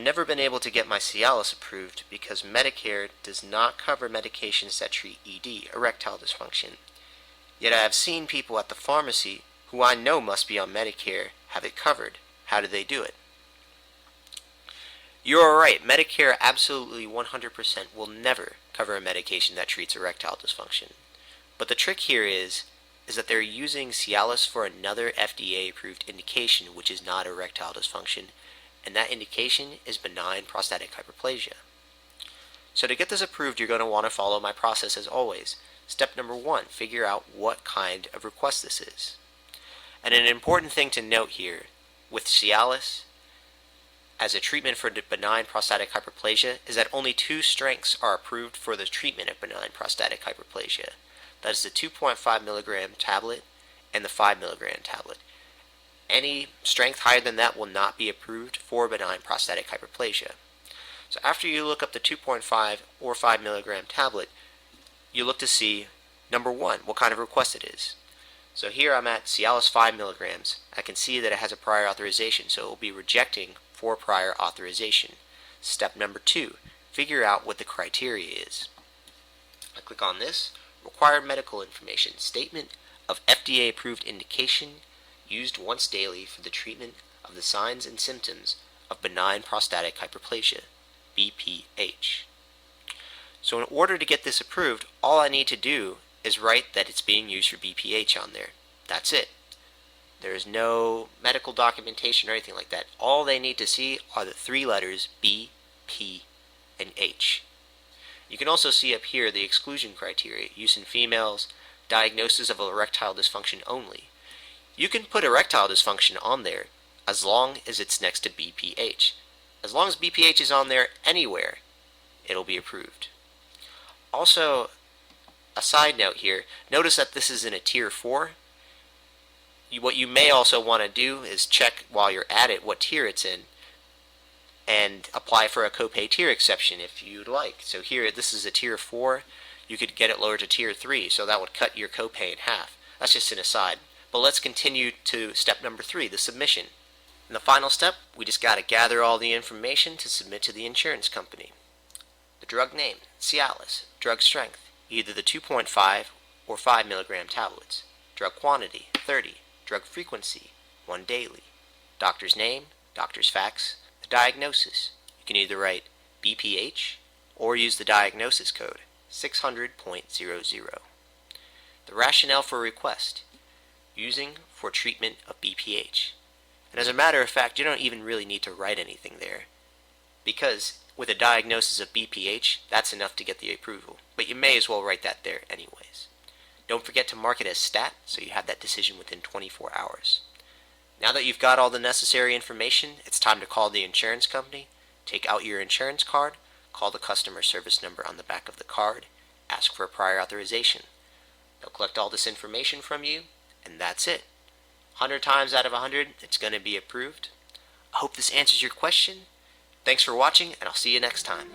never been able to get my Cialis approved because Medicare does not cover medications that treat ED, erectile dysfunction. Yet I have seen people at the pharmacy who I know must be on Medicare have it covered. How do they do it? You are right, Medicare absolutely 100% will never cover a medication that treats erectile dysfunction. But the trick here is that they're using Cialis for another FDA-approved indication which is not erectile dysfunction, and that indication is benign prostatic hyperplasia. So to get this approved, you're going to want to follow my process as always. Step number 1, figure out what kind of request this is. And an important thing to note here, with Cialis as a treatment for benign prostatic hyperplasia, is that only 2 strengths are approved for the treatment of benign prostatic hyperplasia. That is the 2.5 milligram tablet and the 5 milligram tablet. Any strength higher than that will not be approved for benign prostatic hyperplasia. So after you look up the 2.5 or 5 milligram tablet, you look to see, number 1, what kind of request it is. So here I'm at Cialis 5 milligrams. I can see that it has a prior authorization, so it will be rejecting for prior authorization. Step number 2, figure out what the criteria is. I click on this, required medical information, statement of FDA approved indication used once daily for the treatment of the signs and symptoms of benign prostatic hyperplasia, BPH. So in order to get this approved, all I need to do is write that it's being used for BPH on there. That's it. There is no medical documentation or anything like that. All they need to see are the 3 letters B, P, and H. You can also see up here the exclusion criteria, use in females, diagnosis of erectile dysfunction only. You can put erectile dysfunction on there as long as it's next to BPH. As long as BPH is on there anywhere, it'll be approved. Also, a side note here, notice that this is in a tier 4. What you may also want to do is check while you're at it what tier it's in and apply for a copay tier exception if you'd like. So here, this is a tier 4. You could get it lowered to tier 3, so that would cut your copay in half. That's just an aside. But let's continue to step number 3, the submission. In the final step, we just got to gather all the information to submit to the insurance company. The drug name, Cialis. Drug strength, either the 2.5 or 5 milligram tablets. Drug quantity, 30. Drug frequency, 1 daily. Doctor's name, doctor's fax. The diagnosis, you can either write BPH or use the diagnosis code, 600.00. The rationale for request, using for treatment of BPH. And as a matter of fact, you don't even really need to write anything there, because with a diagnosis of BPH, that's enough to get the approval. But you may as well write that there anyways. Don't forget to mark it as stat, so you have that decision within 24 hours. Now that you've got all the necessary information, it's time to call the insurance company, take out your insurance card, call the customer service number on the back of the card, ask for a prior authorization. They'll collect all this information from you, and that's it. 100 times out of 100, it's going to be approved. I hope this answers your question. Thanks for watching, and I'll see you next time.